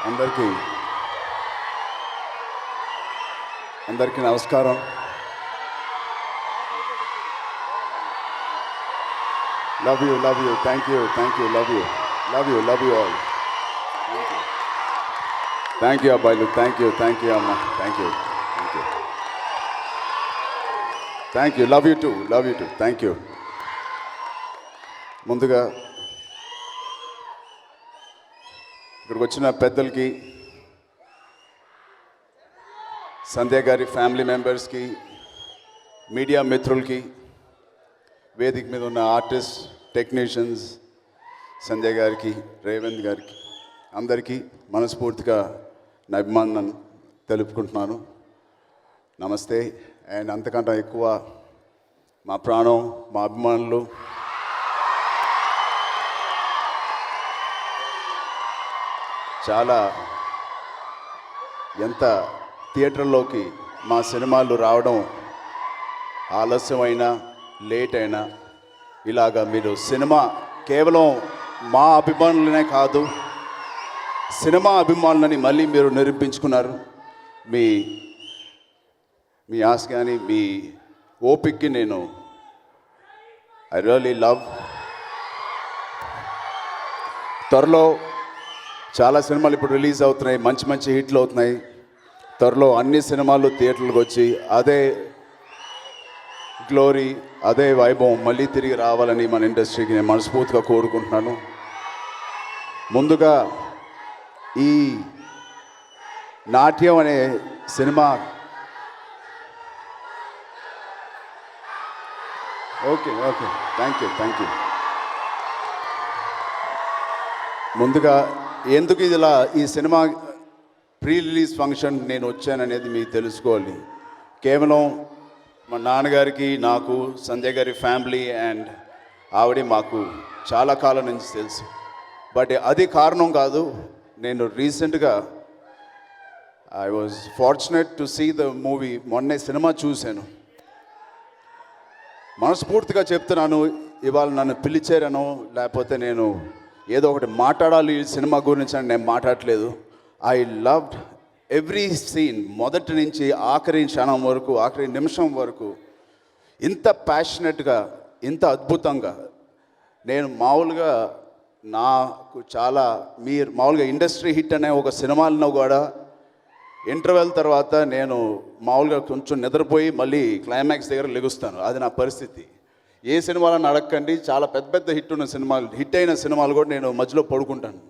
అందరికీ నమస్కారం. Love you thank you love you all. Thank you అబ్బాయిలు, థ్యాంక్ యూ అమ్మ, thank you love you two thank you. ముందుగా ఇక్కడికి వచ్చిన పెద్దలకి, సంధ్య గారి ఫ్యామిలీ మెంబర్స్కి, మీడియా మిత్రులకి, వేదిక మీద ఉన్న ఆర్టిస్ట్, టెక్నీషియన్స్, సంధ్య గారికి, రేవంత్ గారికి, అందరికీ మనస్ఫూర్తిగా నా అభిమానం తెలుపుకుంటున్నాను. నమస్తే. అండ్ అంతకంటే ఎక్కువ మా ప్రాణం, మా అభిమానులు, చాలా ఎంత థియేటర్లోకి మా సినిమాలు రావడం ఆలస్యమైనా, లేట్ అయినా, ఇలాగా మీరు సినిమా కేవలం మా అభిమానులనే కాదు, సినిమా అభిమానులని మళ్ళీ మీరు నిరూపించుకున్నారు. మీ ఆశ కానీ మీ ఓపిక్కి నేను ఐ రియల్లీ లవ్. త్వరలో చాలా సినిమాలు ఇప్పుడు రిలీజ్ అవుతున్నాయి, మంచి హిట్లు అవుతున్నాయి. త్వరలో అన్ని సినిమాలు థియేటర్లకు వచ్చి అదే గ్లోరీ, అదే వైభవం మళ్ళీ తిరిగి రావాలని మన ఇండస్ట్రీకి నేను మనస్ఫూర్తిగా కోరుకుంటున్నాను. ముందుగా ఈ నాట్యం అనే సినిమా ఓకే థ్యాంక్ యూ. ముందుగా ఎందుకు ఇలా ఈ సినిమా ప్రీ రిలీజ్ ఫంక్షన్ నేను వచ్చాననేది మీకు తెలుసుకోవాలి. కేవలం మా నాన్నగారికి, నాకు, సంధ్య గారి ఫ్యామిలీ అండ్ ఆవిడ మాకు చాలా కాలం నుంచి తెలుసు. బట్ అది కారణం కాదు. నేను రీసెంట్గా I was fortunate to see the movie. మొన్నే సినిమా చూశాను. మనస్ఫూర్తిగా చెప్తున్నాను, ఇవాళ నన్ను పిలిచారనో లేకపోతే నేను ఏదో ఒకటి మాట్లాడాలి ఈ సినిమా గురించి అని నేను మాట్లాడలేదు. I loved every scene. మొదటి నుంచి ఆఖరి క్షణం వరకు, ఆఖరి నిమిషం వరకు ఇంత ప్యాషనెట్గా, ఇంత అద్భుతంగా నేను మామూలుగా నాకు చాలా మామూలుగా ఇండస్ట్రీ హిట్ అనే ఒక సినిమాలను కూడా ఇంటర్వెల్ తర్వాత నేను మామూలుగా కొంచెం నిద్రపోయి మళ్ళీ క్లైమాక్స్ దగ్గర లెగుస్తాను. అది నా పరిస్థితి. ఏ సినిమాలను అడగండి, చాలా పెద్ద హిట్ అయిన సినిమాలు కూడా నేను మధ్యలో పడుకుంటాను.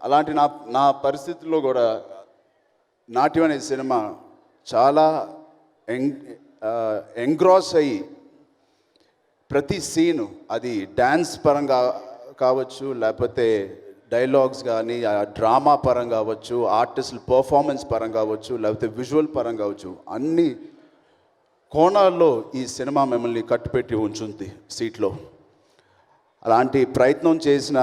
అలాంటి నా పరిస్థితుల్లో కూడా నాట్యం అనే సినిమా చాలా ఎంగ్రాస్ అయ్యి ప్రతి సీను, అది డ్యాన్స్ పరంగా కావచ్చు, లేకపోతే డైలాగ్స్ కానీ డ్రామా పరంగా కావచ్చు, ఆర్టిస్టుల పర్ఫార్మెన్స్ పరంగా కావచ్చు, లేకపోతే విజువల్ పరంగా కావచ్చు, అన్ని కోణాల్లో ఈ సినిమా మిమ్మల్ని కట్టుపెట్టి ఉంచుంది సీట్లో. అలాంటి ప్రయత్నం చేసిన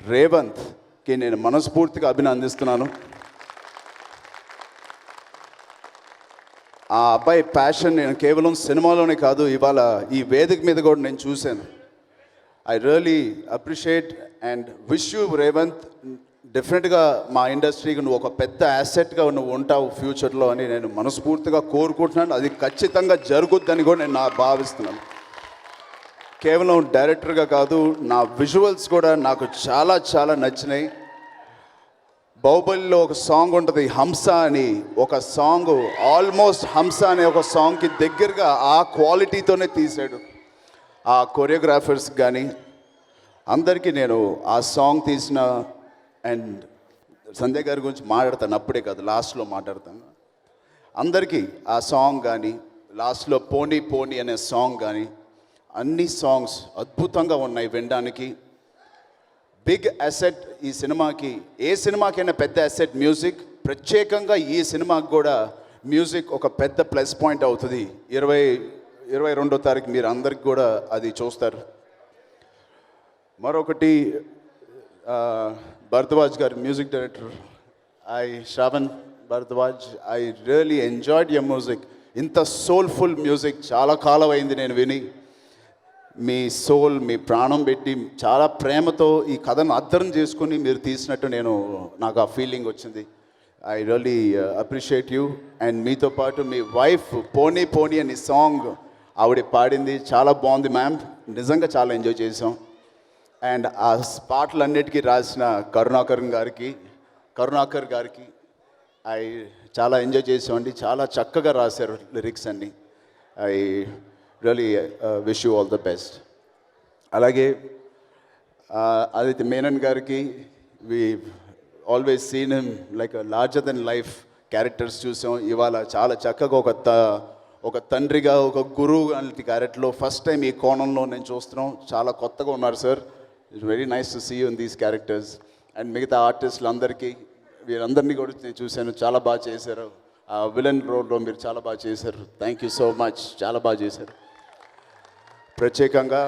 రేవంత్కి నేను మనస్ఫూర్తిగా అభినందిస్తున్నాను. ఆ అబ్బాయి ప్యాషన్ నేను కేవలం సినిమాలోనే కాదు, ఇవాళ ఈ వేదిక మీద కూడా నేను చూశాను. I really appreciate and wish you Revanth. డెఫినెట్గా మా ఇండస్ట్రీకి నువ్వు ఒక పెద్ద యాసెట్గా నువ్వు ఉంటావు ఫ్యూచర్లో అని నేను మనస్ఫూర్తిగా కోరుకుంటున్నాను. అది ఖచ్చితంగా జరుగుద్దని కూడా నేను భావిస్తున్నాను. కేవలం డైరెక్టర్గా కాదు, నా విజువల్స్ కూడా నాకు చాలా నచ్చినాయి. బాహుబలిలో ఒక సాంగ్ ఉంటుంది, హంస అని ఒక సాంగ్, ఆల్మోస్ట్ హంస అనే ఒక సాంగ్కి దగ్గరగా ఆ క్వాలిటీతోనే తీశాడు. ఆ కొరియోగ్రాఫర్స్ కానీ అందరికీ నేను ఆ సాంగ్ తీసిన అండ్ సంధ్య గారి గురించి మాట్లాడతాను, అప్పుడే కాదు లాస్ట్లో మాట్లాడతాను. అందరికీ ఆ సాంగ్ కానీ, లాస్ట్లో పోనీ పోనీ అనే సాంగ్ కానీ, అన్ని సాంగ్స్ అద్భుతంగా ఉన్నాయి వినడానికి. బిగ్ అసెట్ ఈ సినిమాకి. ఏ సినిమాకైనా పెద్ద అసెట్ మ్యూజిక్. ప్రత్యేకంగా ఈ సినిమాకి కూడా మ్యూజిక్ ఒక పెద్ద ప్లస్ పాయింట్ అవుతుంది. 22వ తారీఖు మీరు అందరికి కూడా అది చూస్తారు. మరొకటి భరద్వాజ్ గారు, music director, Shravan Bharadwaj, I really enjoyed your music. ఇంత సోల్ఫుల్ మ్యూజిక్ చాలా కాలం అయింది నేను విని. మీ సోల్, మీ ప్రాణం పెట్టి చాలా ప్రేమతో ఈ కథను అర్థం చేసుకుని మీరు తీసినట్టు నాకు ఆ ఫీలింగ్ వచ్చింది. I really appreciate you. And మీతో పాటు మీ వైఫ్ పోనీ పోనీ అని సాంగ్ ఆవిడ పాడింది, చాలా బాగుంది మ్యామ్. నిజంగా చాలా ఎంజాయ్ చేసాం. అండ్ ఆ పాటలన్నిటికీ రాసిన కరుణాకర్ గారికి చాలా ఎంజాయ్ చేసామండి. చాలా చక్కగా రాశారు లిరిక్స్ అన్నీ. I really wish you all the best. అలాగే ఆదిత్య మేనన్ గారికి we always seen him like larger than life characters చూసాం. ఇవాళ చాలా చక్కగా ఒక తండ్రిగా, ఒక గురువు లాంటి క్యారెక్టర్లో ఫస్ట్ టైం ఈ కోణంలో నేను చూస్తున్నాం. చాలా కొత్తగా ఉన్నారు sir. It's very nice to see you in these characters. And మిగతా ఆర్టిస్టులందరికీ, వీరందరినీ కూడా నేను చూశాను, చాలా బాగా చేశారు. ఆ విలన్ రోల్లో మీరు చాలా బాగా చేశారు. థ్యాంక్ యూ సో మచ్, చాలా బాగా చేశారు. ప్రత్యేకంగా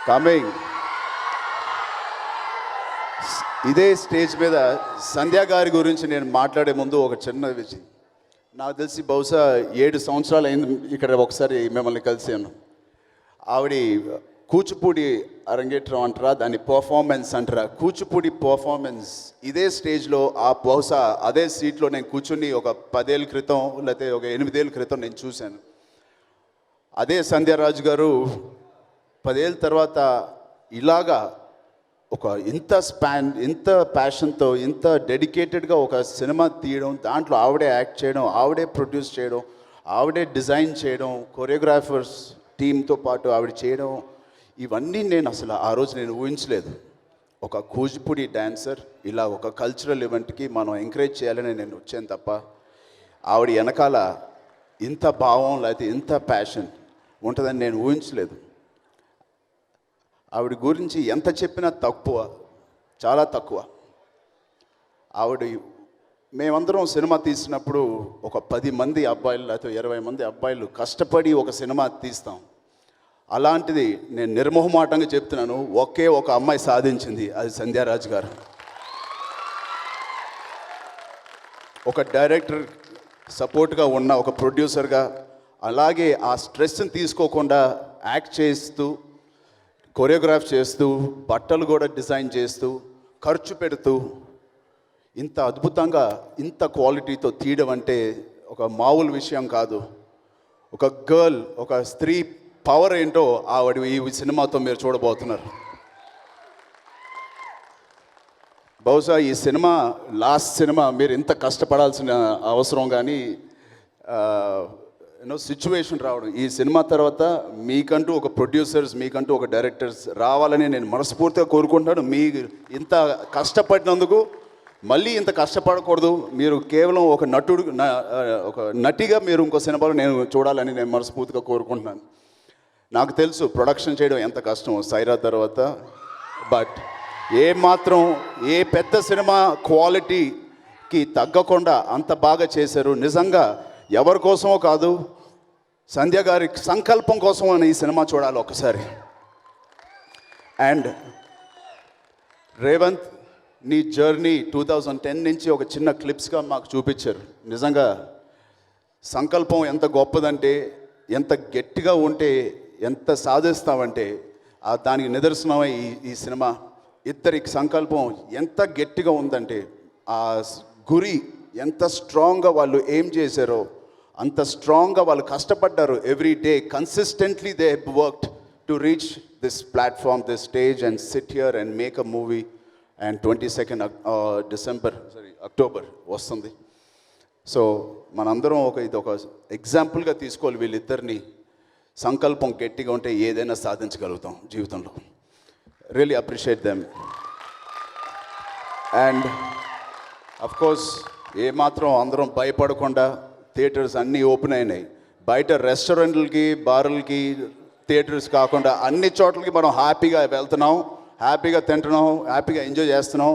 కమింగ్ ఇదే స్టేజ్ మీద సంధ్య గారి గురించి నేను మాట్లాడే ముందు ఒక చిన్న విషయం. నాకు తెలిసి బహుశా 7 సంవత్సరాలు అయింది ఇక్కడ ఒకసారి మిమ్మల్ని కలిసాను. ఆవిడ కూచిపూడి అరంగేట్రం అంటారా, దాని పర్ఫార్మెన్స్ అంటారా, కూచిపూడి పర్ఫార్మెన్స్ ఇదే స్టేజ్లో బహుశా అదే సీట్లో నేను కూర్చుని ఒక 10 ఏళ్ళ క్రితం లేకపోతే ఒక 8 ఏళ్ళ క్రితం నేను చూశాను. అదే సంధ్యారాజు గారు 10 ఏళ్ళ తర్వాత ఇలాగా ఇంత ప్యాషన్తో, ఇంత డెడికేటెడ్గా ఒక సినిమా తీయడం, దాంట్లో ఆవిడే యాక్ట్ చేయడం, ఆవిడే ప్రొడ్యూస్ చేయడం, ఆవిడే డిజైన్ చేయడం, కొరియోగ్రాఫర్స్ టీంతో పాటు ఆవిడ చేయడం, ఇవన్నీ నేను అసలు ఆ రోజు నేను ఊహించలేదు. ఒక కూచిపూడి డాన్సర్ ఇలా ఒక కల్చరల్ ఈవెంట్కి మనం ఎంకరేజ్ చేయాలని నేను వచ్చాను తప్ప, ఆవిడ వెనకాల ఇంత భావం లేకపోతే ఇంత ప్యాషన్ ఉంటుందని నేను ఊహించలేదు. ఆవిడ గురించి ఎంత చెప్పినా తక్కువ, చాలా తక్కువ. మేమందరం సినిమా తీసినప్పుడు ఒక 10 మంది అబ్బాయిలు లేకపోతే 20 మంది అబ్బాయిలు కష్టపడి ఒక సినిమా తీస్తాం. అలాంటిది నేను నిర్మోహమాటంగా చెప్తున్నాను, ఒకే ఒక అమ్మాయి సాధించింది, అది సంధ్యారాజ్ గారు. ఒక డైరెక్టర్ సపోర్ట్గా ఉన్న ఒక ప్రొడ్యూసర్గా, అలాగే ఆ స్ట్రెస్ని తీసుకోకుండా యాక్ట్ చేస్తూ, కొరియోగ్రాఫ్ చేస్తూ, బట్టలు కూడా డిజైన్ చేస్తూ, ఖర్చు పెడుతూ, ఇంత అద్భుతంగా ఇంత క్వాలిటీతో తీయడం అంటే ఒక మామూలు విషయం కాదు. ఒక గర్ల్, ఒక స్త్రీ పవర్ ఏంటో ఆవిడ ఈ సినిమాతో మీరు చూడబోతున్నారు. బహుశా ఈ సినిమా లాస్ట్ సినిమా మీరు ఇంత కష్టపడాల్సిన అవసరం కానీ సిచ్యువేషన్ రావడం, ఈ సినిమా తర్వాత మీకంటూ ఒక ప్రొడ్యూసర్స్, మీకంటూ ఒక డైరెక్టర్స్ రావాలని నేను మనస్ఫూర్తిగా కోరుకుంటున్నాను. మీ ఇంత కష్టపడినందుకు మళ్ళీ ఇంత కష్టపడకూడదు. మీరు కేవలం ఒక నటిగా మీరు ఇంకో సినిమాలో నేను చూడాలని నేను మనస్ఫూర్తిగా కోరుకుంటున్నాను. నాకు తెలుసు ప్రొడక్షన్ చేయడం ఎంత కష్టం సైరా తర్వాత, బట్ ఏ పెద్ద సినిమా క్వాలిటీకి తగ్గకుండా అంత బాగా చేశారు. నిజంగా ఎవరి కోసమో కాదు, సంధ్య గారి సంకల్పం కోసం అని ఈ సినిమా చూడాలి ఒకసారి. అండ్ రేవంత్, నీ జర్నీ 2010 నుంచి ఒక చిన్న క్లిప్స్గా మాకు చూపించారు. నిజంగా సంకల్పం ఎంత గొప్పదంటే, ఎంత గట్టిగా ఉంటే ఎంత సాధిస్తామంటే దానికి నిదర్శనమే ఈ సినిమా. ఇద్దరికి సంకల్పం ఎంత గట్టిగా ఉందంటే, ఆ గురి ఎంత స్ట్రాంగ్గా వాళ్ళు ఏం చేశారో అంత స్ట్రాంగ్గా వాళ్ళు కష్టపడ్డారు. Every day consistently they worked to reach this platform, this stage and SIT here and make a movie. And 22 October వస్తుంది. సో మనందరం ఇది ఒక ఎగ్జాంపుల్గా తీసుకోవాలి. వీళ్ళిద్దరిని సంకల్పం గట్టిగా ఉంటే ఏదైనా సాధించగలుగుతాం జీవితంలో. Really appreciate them. And of course ఏమాత్రం అందరం భయపడకుండా థియేటర్స్ అన్నీ ఓపెన్ అయినాయి. బయట రెస్టారెంట్లకి, బార్లకి, థియేటర్స్ కాకుండా అన్ని చోట్లకి మనం హ్యాపీగా వెళ్తున్నాం, హ్యాపీగా తింటున్నాం, హ్యాపీగా ఎంజాయ్ చేస్తున్నాం.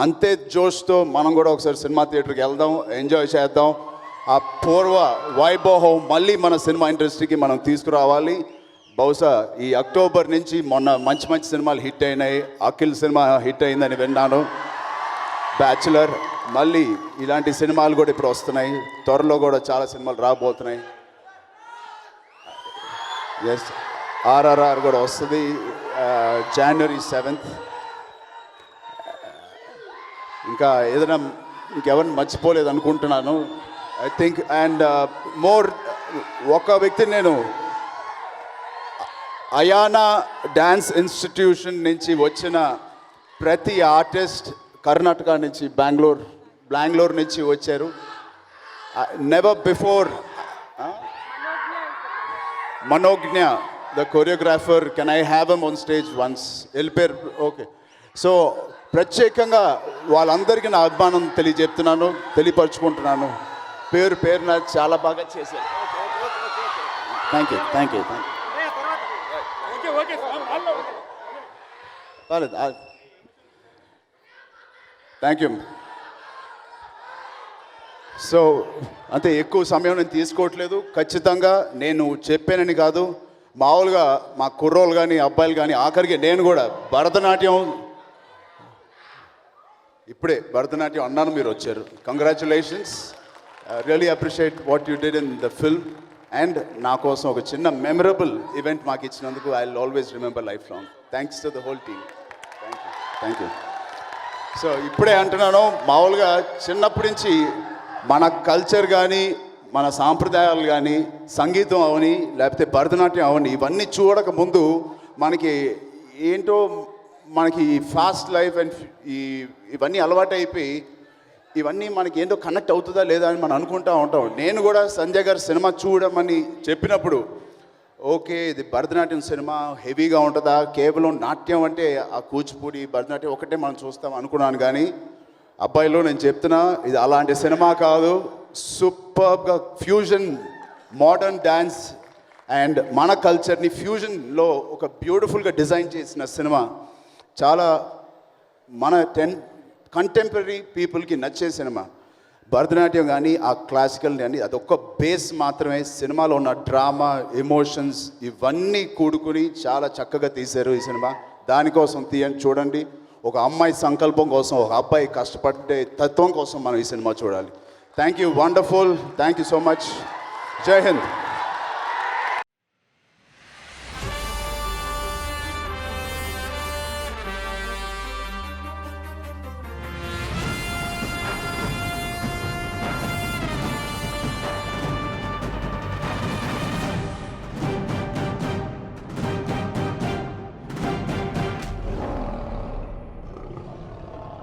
అంతే జోష్తో మనం కూడా ఒకసారి సినిమా థియేటర్కి వెళ్దాం, ఎంజాయ్ చేద్దాం. ఆ పూర్వ వైభవం మళ్ళీ మన సినిమా ఇండస్ట్రీకి మనం తీసుకురావాలి. బహుశా ఈ అక్టోబర్ నుంచి మొన్న మంచి మంచి సినిమాలు హిట్ అయినాయి. అఖిల్ సినిమా హిట్ అయిందని విన్నాను, బ్యాచులర్. మళ్ళీ ఇలాంటి సినిమాలు కూడా ఇప్పుడు వస్తున్నాయి. త్వరలో కూడా చాలా సినిమాలు రాబోతున్నాయి. ఎస్, ఆర్ఆర్ఆర్ కూడా వస్తుంది January 7th. ఇంకా ఏదైనా ఇంకెవరిని మర్చిపోలేదు అనుకుంటున్నాను ఐ థింక్. అండ్ మోర్ ఒక వ్యక్తిని నేను అయానా డ్యాన్స్ ఇన్స్టిట్యూషన్ నుంచి వచ్చిన ప్రతి ఆర్టిస్ట్ కర్ణాటక నుంచి బెంగళూరు నుంచి వచ్చారు. Never before Manogna the choreographer, can I have em on stage once? వెళ్ళిపోయారు. ఓకే, సో ప్రత్యేకంగా వాళ్ళందరికీ నా అభిమానం తెలియపరుచుకుంటున్నాను. పేరున చాలా బాగా చేశారు. Thank you. Thank you. So అంతే, ఎక్కువ సమయం నేను తీసుకోవట్లేదు. ఖచ్చితంగా నేను చెప్పానని కాదు, మామూలుగా మా కుర్రోళ్ళు కానీ అబ్బాయిలు కానీ, ఆఖరికి నేను కూడా ఇప్పుడే భరతనాట్యం అన్నాను, మీరు వచ్చారు. Congratulations, really appreciate what you did in the film. And నా కోసం ఒక చిన్న మెమరబుల్ ఈవెంట్ మాకు ఇచ్చినందుకు I will always remember life long. Thanks to the whole team. Thank you. So ఇప్పుడే అంటున్నాను, మామూలుగా చిన్నప్పటి నుంచి మన కల్చర్ కానీ, మన సాంప్రదాయాలు కానీ, సంగీతం అవని లేకపోతే భరతనాట్యం అవని, ఇవన్నీ చూడక ముందు మనకి ఏంటో మనకి ఫాస్ట్ లైఫ్ అండ్ ఇవన్నీ అలవాటు అయిపోయి ఇవన్నీ మనకి ఏంటో కనెక్ట్ అవుతుందా లేదా అని మనం అనుకుంటూ ఉంటాం. నేను కూడా సంజయ్ గారు సినిమా చూడమని చెప్పినప్పుడు, ఓకే ఇది భరతనాట్యం సినిమా హెవీగా ఉంటుందా, కేవలం నాట్యం అంటే ఆ కూచిపూడి భరతనాట్యం ఒకటే మనం చూస్తాం అనుకున్నాను. కానీ అబ్బాయిలో నేను చెప్తున్నా, ఇది అలాంటి సినిమా కాదు. సూపర్గా ఫ్యూజన్, మోడర్న్ డ్యాన్స్ అండ్ మన కల్చర్ని ఫ్యూజన్లో ఒక బ్యూటిఫుల్గా డిజైన్ చేసిన సినిమా. చాలా మన కంటెంపరీ పీపుల్కి నచ్చే సినిమా. భరతనాట్యం కానీ ఆ క్లాసికల్ కానీ అదొక్క బేస్ మాత్రమే. సినిమాలో ఉన్న డ్రామా, ఎమోషన్స్ ఇవన్నీ కూడుకుని చాలా చక్కగా తీశారు ఈ సినిమా. దానికోసం చూడండి. ఒక అమ్మాయి సంకల్పం కోసం, ఒక అబ్బాయి కష్టపడే తత్వం కోసం మనం ఈ సినిమా చూడాలి. Thank you, wonderful, thank you so much. జై హింద్.